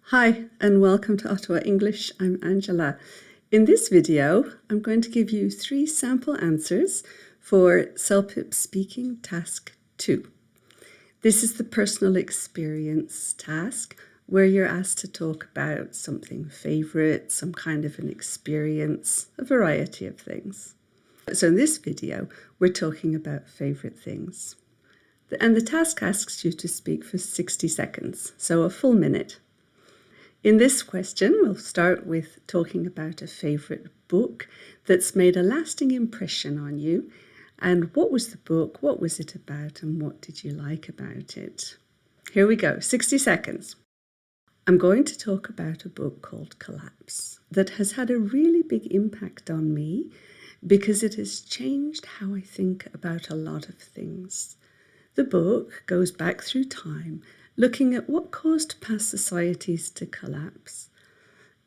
Hi and welcome to Ottawa English. I'm Angela. In this video, I'm going to give you 3 sample answers for CELPIP Speaking Task 2. This is the personal experience task where you're asked to talk about something favourite, some kind of an experience, a variety of things. So in this video, we're talking about favourite things. And the task asks you to speak for 60 seconds, so a full minute. In this question, we'll start with talking about a favourite book that's made a lasting impression on you. And what was the book, what was it about, and what did you like about it? Here we go, 60 seconds. I'm going to talk about a book called Collapse that has had a really big impact on me because it has changed how I think about a lot of things. The book goes back through time, looking at what caused past societies to collapse.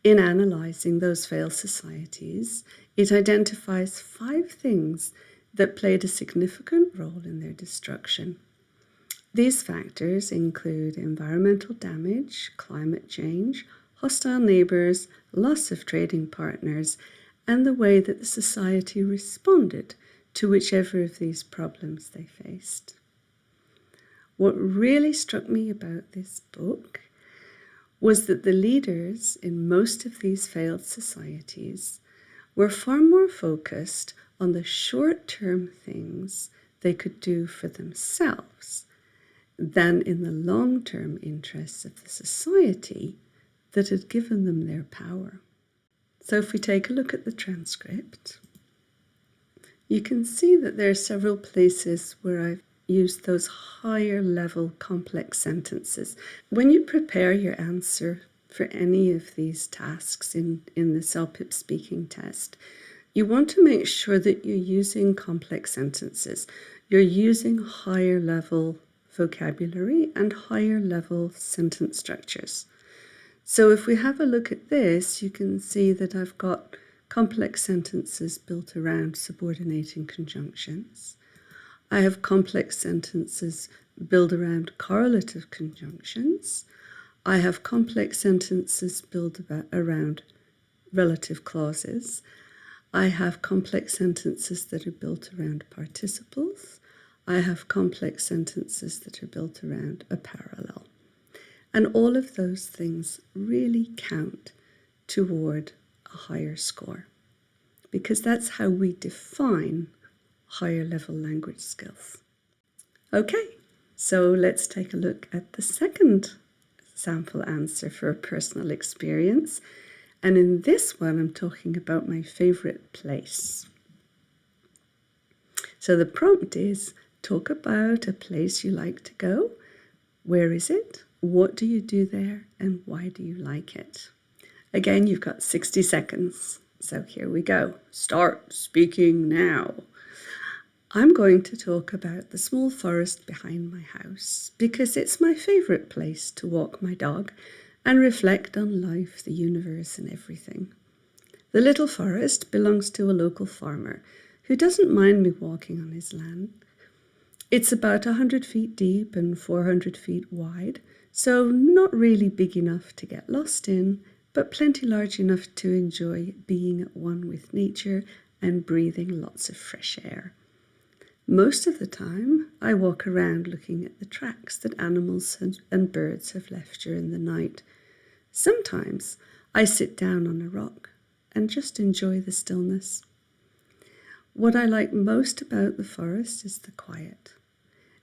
In analysing those failed societies, it identifies 5 things that played a significant role in their destruction. These factors include environmental damage, climate change, hostile neighbours, loss of trading partners, and the way that the society responded to whichever of these problems they faced. What really struck me about this book was that the leaders in most of these failed societies were far more focused on the short-term things they could do for themselves than in the long-term interests of the society that had given them their power. So if we take a look at the transcript, you can see that there are several places where I've use those higher level complex sentences. When you prepare your answer for any of these tasks in the CELPIP speaking test, you want to make sure that you're using complex sentences. You're using higher level vocabulary and higher level sentence structures. So if we have a look at this, you can see that I've got complex sentences built around subordinating conjunctions. I have complex sentences built around correlative conjunctions. I have complex sentences built around relative clauses. I have complex sentences that are built around participles. I have complex sentences that are built around a parallel. And all of those things really count toward a higher score, because that's how we define higher level language skills. Okay, so let's take a look at the second sample answer for a personal experience. And in this one, I'm talking about my favourite place. So the prompt is, talk about a place you like to go. Where is it? What do you do there? And why do you like it? Again, you've got 60 seconds. So here we go. Start speaking now. I'm going to talk about the small forest behind my house because it's my favourite place to walk my dog and reflect on life, the universe and everything. The little forest belongs to a local farmer who doesn't mind me walking on his land. It's about 100 feet deep and 400 feet wide, so not really big enough to get lost in, but plenty large enough to enjoy being at one with nature and breathing lots of fresh air. Most of the time, I walk around looking at the tracks that animals and birds have left during the night. Sometimes I sit down on a rock and just enjoy the stillness. What I like most about the forest is the quiet.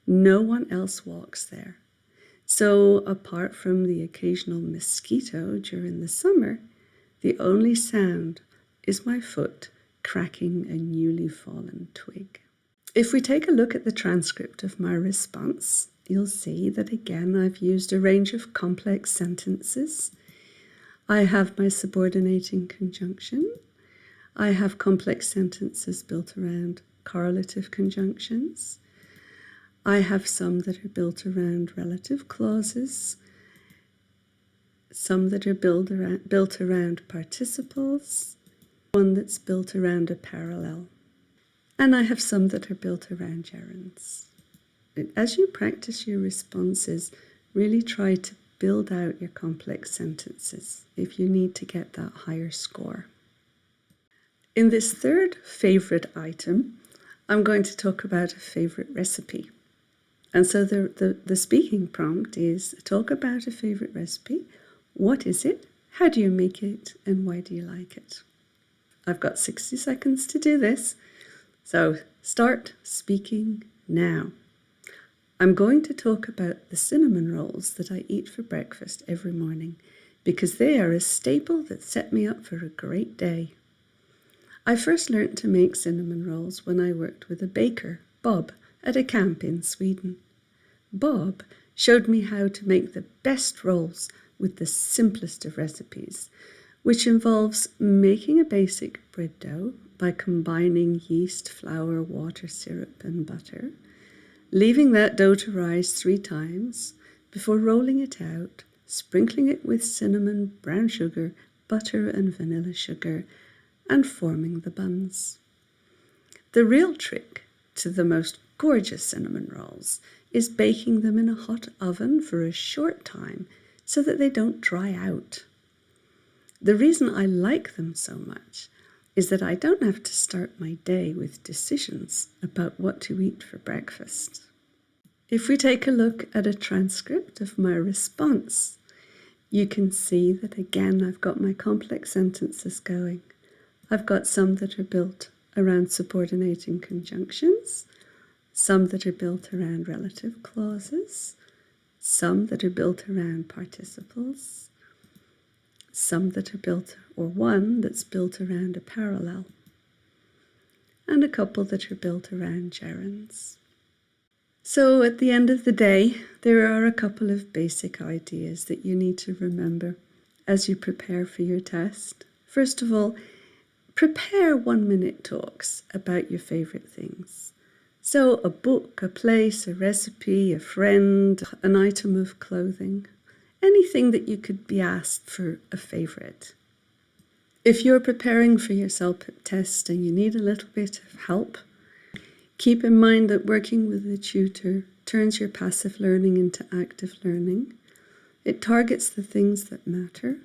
No one else walks there. So apart from the occasional mosquito during the summer, the only sound is my foot cracking a newly fallen twig. If we take a look at the transcript of my response, you'll see that again I've used a range of complex sentences. I have my subordinating conjunction. I have complex sentences built around correlative conjunctions. I have some that are built around relative clauses, some that are built around participles, one that's built around a parallel. And I have some that are built around gerunds. As you practice your responses, really try to build out your complex sentences if you need to get that higher score. In this third favourite item, I'm going to talk about a favourite recipe. And so the speaking prompt is talk about a favourite recipe. What is it? How do you make it? And why do you like it? I've got 60 seconds to do this. So start speaking now. I'm going to talk about the cinnamon rolls that I eat for breakfast every morning because they are a staple that set me up for a great day. I first learnt to make cinnamon rolls when I worked with a baker, Bob, at a camp in Sweden. Bob showed me how to make the best rolls with the simplest of recipes, which involves making a basic bread dough by combining yeast, flour, water, syrup and butter, leaving that dough to rise 3 times before rolling it out, sprinkling it with cinnamon, brown sugar, butter and vanilla sugar, and forming the buns. The real trick to the most gorgeous cinnamon rolls is baking them in a hot oven for a short time so that they don't dry out. The reason I like them so much is that I don't have to start my day with decisions about what to eat for breakfast. If we take a look at a transcript of my response, you can see that again I've got my complex sentences going. I've got some that are built around subordinating conjunctions, some that are built around relative clauses, some that are built around participles, some that are built, or one that's built around a parallel, and a couple that are built around gerunds. So at the end of the day, there are a couple of basic ideas that you need to remember as you prepare for your test. First of all, prepare 1-minute talks about your favourite things. So a book, a place, a recipe, a friend, an item of clothing, anything that you could be asked for a favourite. If you're preparing for your CELPIP test and you need a little bit of help, keep in mind that working with a tutor turns your passive learning into active learning. It targets the things that matter,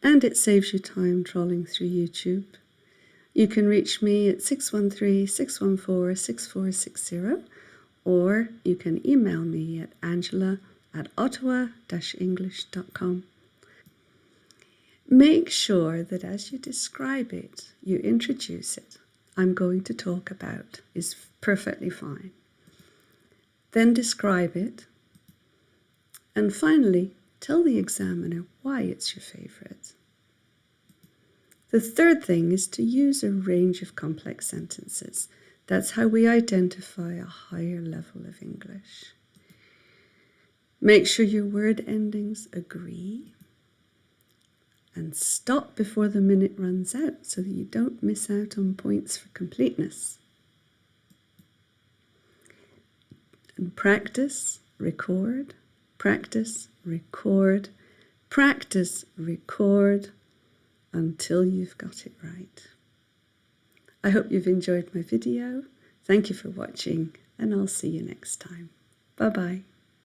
and it saves you time trawling through YouTube. You can reach me at 613-614-6460, or you can email me at angela@ottawa-english.com. Make sure that as you describe it, you introduce it. I'm going to talk about is perfectly fine. Then describe it. And finally, tell the examiner why it's your favourite. The third thing is to use a range of complex sentences. That's how we identify a higher level of English. Make sure your word endings agree. And stop before the minute runs out so that you don't miss out on points for completeness. And practice, record, practice, record, practice, record until you've got it right. I hope you've enjoyed my video. Thank you for watching, and I'll see you next time. Bye-bye.